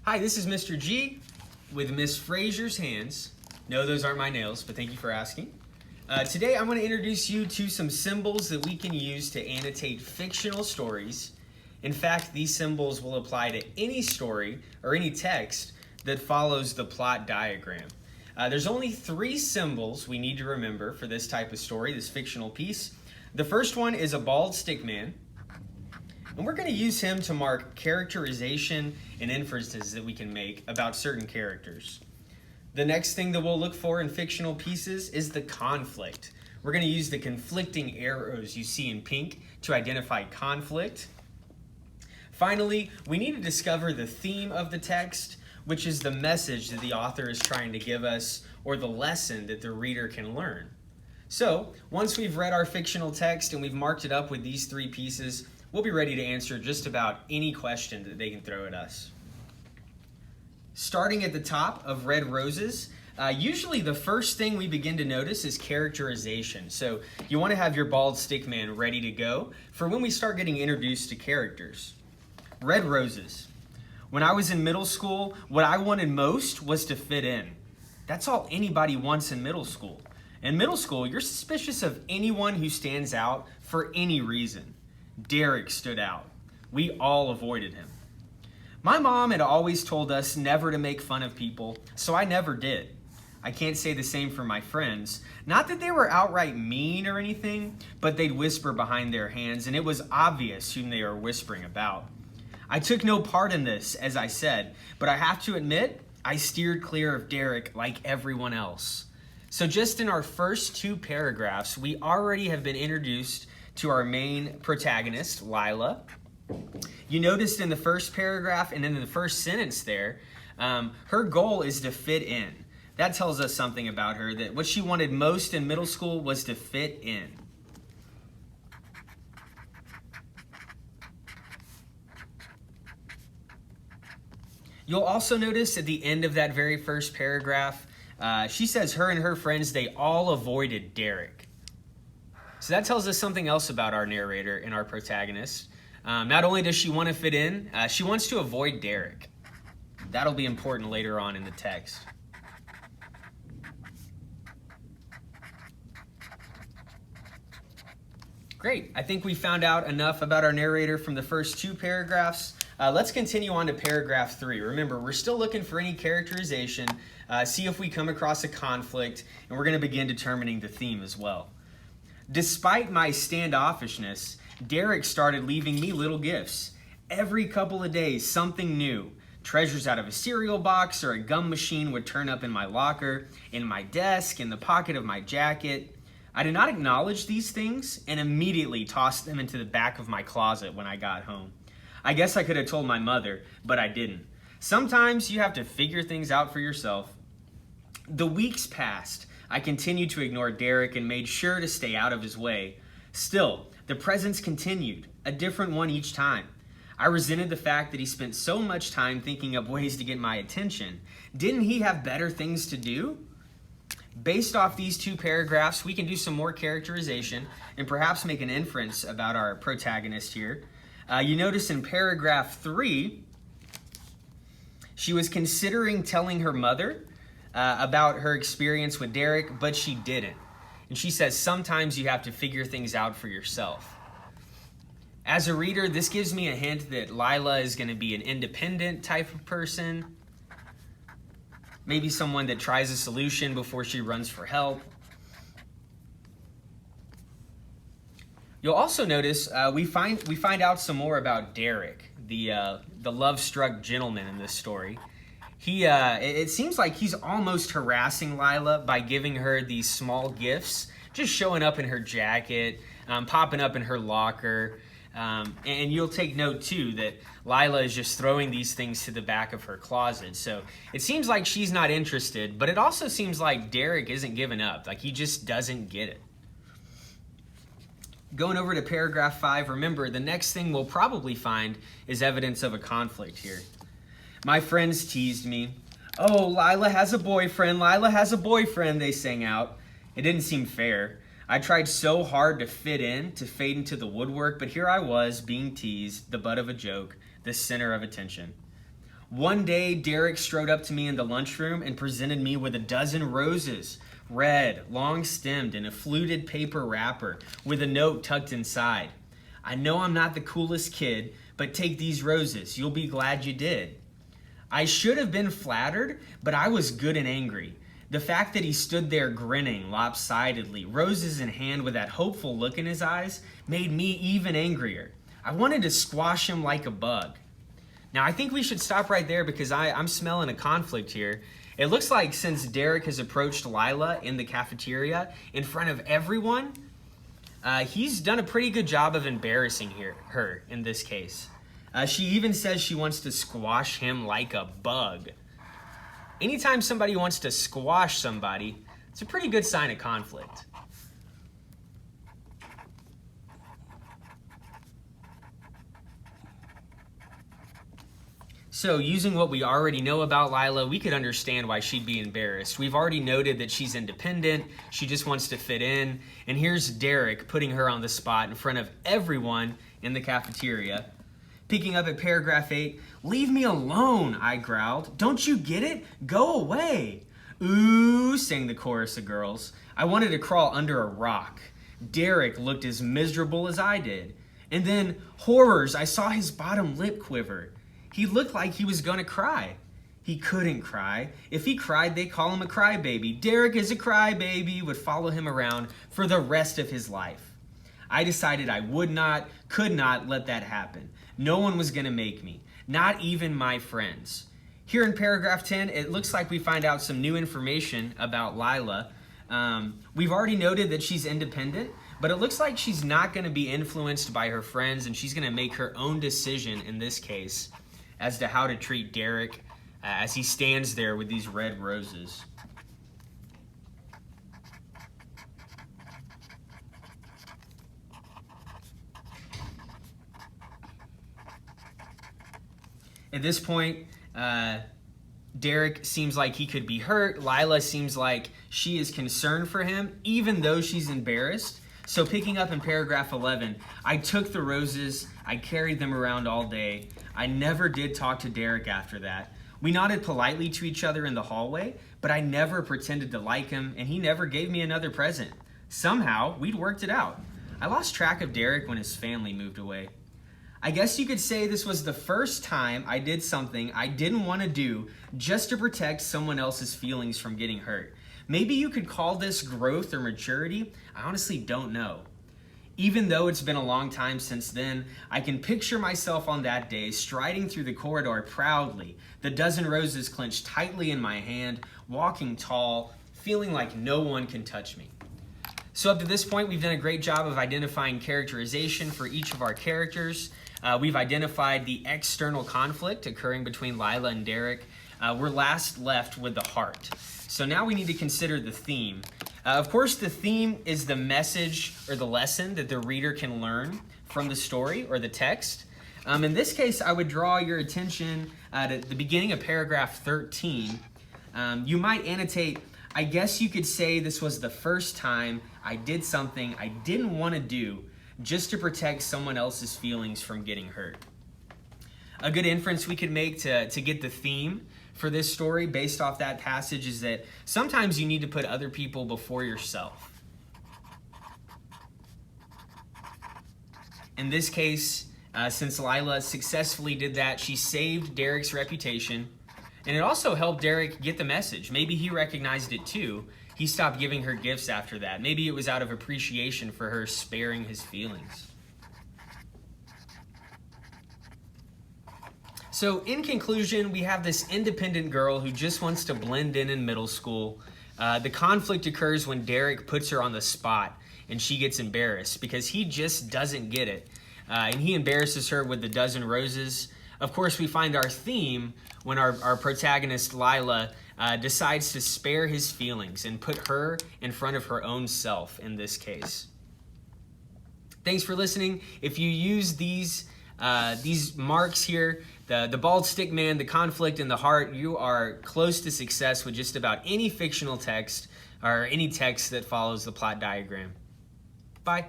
Hi, this is Mr. G with Miss Frazier's hands. No, those aren't my nails, but thank you for asking. Today I'm going to introduce you to some symbols that we can use to annotate fictional stories. In fact, these symbols will apply to any story or any text that follows the plot diagram. There's only 3 symbols we need to remember for this type of story, this fictional piece. The first one is a bald stick man. And we're going to use him to mark characterization and inferences that we can make about certain characters. The next thing that we'll look for in fictional pieces is the conflict. We're going to use the conflicting arrows you see in pink to identify conflict. Finally, we need to discover the theme of the text, which is the message that the author is trying to give us or the lesson that the reader can learn. So, once we've read our fictional text and we've marked it up with these 3 pieces, we'll be ready to answer just about any question that they can throw at us. Starting at the top of Red Roses, usually the first thing we begin to notice is characterization. So you want to have your bald stick man ready to go for when we start getting introduced to characters. Red Roses. When I was in middle school, what I wanted most was to fit in. That's all anybody wants in middle school. In middle school, you're suspicious of anyone who stands out for any reason. Derek stood out. We all avoided him. My mom had always told us never to make fun of people, so I never did. I can't say the same for my friends. Not that they were outright mean or anything, but they'd whisper behind their hands, and it was obvious whom they were whispering about. I took no part in this, as I said, but I have to admit, I steered clear of Derek like everyone else. So just in our first 2 paragraphs, we already have been introduced to our main protagonist, Lila. You noticed in the first paragraph and in the first sentence there, her goal is to fit in. That tells us something about her, that what she wanted most in middle school was to fit in. You'll also notice at the end of that very first paragraph, she says her and her friends, they all avoided Derek. So that tells us something else about our narrator and our protagonist. Not only does she want to fit in, she wants to avoid Derek. That'll be important later on in the text. Great, I think we found out enough about our narrator from the first 2 paragraphs. Let's continue on to paragraph 3. Remember, we're still looking for any characterization, see if we come across a conflict, and we're going to begin determining the theme as well. Despite my standoffishness, Derek started leaving me little gifts. Every couple of days, something new. Treasures out of a cereal box or a gum machine would turn up in my locker, in my desk, in the pocket of my jacket. I did not acknowledge these things and immediately tossed them into the back of my closet when I got home. I guess I could have told my mother, but I didn't. Sometimes you have to figure things out for yourself. The weeks passed. I continued to ignore Derek and made sure to stay out of his way. Still, the presents continued, a different one each time. I resented the fact that he spent so much time thinking of ways to get my attention. Didn't he have better things to do? Based off these 2 paragraphs, we can do some more characterization and perhaps make an inference about our protagonist here. You notice in paragraph 3, she was considering telling her mother about her experience with Derek, but she didn't. And she says, sometimes you have to figure things out for yourself. As a reader, this gives me a hint that Lila is going to be an independent type of person. Maybe someone that tries a solution before she runs for help. You'll also notice we find out some more about Derek, the love-struck gentleman in this story. It seems like he's almost harassing Lila by giving her these small gifts, just showing up in her jacket, popping up in her locker. And you'll take note, too, that Lila is just throwing these things to the back of her closet. So it seems like she's not interested, but it also seems like Derek isn't giving up. Like he just doesn't get it. Going over to paragraph 5, remember, the next thing we'll probably find is evidence of a conflict here. My friends teased me. Oh, Lila has a boyfriend, Lila has a boyfriend, they sang out. It didn't seem fair. I tried so hard to fit in, to fade into the woodwork, but here I was, being teased, the butt of a joke, the center of attention. One day, Derek strode up to me in the lunchroom and presented me with a dozen roses, red, long-stemmed, in a fluted paper wrapper with a note tucked inside. I know I'm not the coolest kid, but take these roses. You'll be glad you did. I should have been flattered, but I was good and angry. The fact that he stood there grinning lopsidedly, roses in hand with that hopeful look in his eyes, made me even angrier. I wanted to squash him like a bug. Now, I think we should stop right there because I'm smelling a conflict here. It looks like since Derek has approached Lila in the cafeteria in front of everyone, he's done a pretty good job of embarrassing her in this case. She even says she wants to squash him like a bug. Anytime somebody wants to squash somebody, it's a pretty good sign of conflict. So, using what we already know about Lila, we could understand why she'd be embarrassed. We've already noted that she's independent, she just wants to fit in, and here's Derek putting her on the spot in front of everyone in the cafeteria. Picking up at paragraph 8, "Leave me alone," I growled. "Don't you get it? Go away." "Ooh," sang the chorus of girls. I wanted to crawl under a rock. Derek looked as miserable as I did. And then, horrors, I saw his bottom lip quiver. He looked like he was gonna cry. He couldn't cry. If he cried, they call him a crybaby. Derek is a crybaby would follow him around for the rest of his life. I decided I could not let that happen. No one was gonna make me, not even my friends. Here in paragraph 10, it looks like we find out some new information about Lila. We've already noted that she's independent, but it looks like she's not gonna be influenced by her friends, and she's gonna make her own decision in this case as to how to treat Derek as he stands there with these red roses. At this point, Derek seems like he could be hurt. Lila seems like she is concerned for him, even though she's embarrassed. So picking up in paragraph 11, "I took the roses, I carried them around all day. I never did talk to Derek after that. We nodded politely to each other in the hallway, but I never pretended to like him, and he never gave me another present. Somehow, we'd worked it out. I lost track of Derek when his family moved away. I guess you could say this was the first time I did something I didn't want to do just to protect someone else's feelings from getting hurt. Maybe you could call this growth or maturity. I honestly don't know. Even though it's been a long time since then, I can picture myself on that day striding through the corridor proudly, the dozen roses clenched tightly in my hand, walking tall, feeling like no one can touch me." So up to this point, we've done a great job of identifying characterization for each of our characters. We've identified the external conflict occurring between Lila and Derek. We're last left with the heart. So now we need to consider the theme. Of course, the theme is the message or the lesson that the reader can learn from the story or the text. In this case, I would draw your attention to the beginning of paragraph 13. You might annotate, "I guess you could say this was the first time I did something I didn't want to do just to protect someone else's feelings from getting hurt." A good inference we could make to get the theme for this story based off that passage is that sometimes you need to put other people before yourself. In this case, since Lila successfully did that, she saved Derek's reputation, and it also helped Derek get the message. Maybe he recognized it too. He stopped giving her gifts after that. Maybe it was out of appreciation for her sparing his feelings. So in conclusion, we have this independent girl who just wants to blend in middle school. The conflict occurs when Derek puts her on the spot and she gets embarrassed because he just doesn't get it. And he embarrasses her with the dozen roses. Of course, we find our theme when our protagonist, Lila, decides to spare his feelings and put her in front of her own self in this case. Thanks for listening. If you use these marks here, the bald stick man, the conflict, and the heart, you are close to success with just about any fictional text or any text that follows the plot diagram. Bye.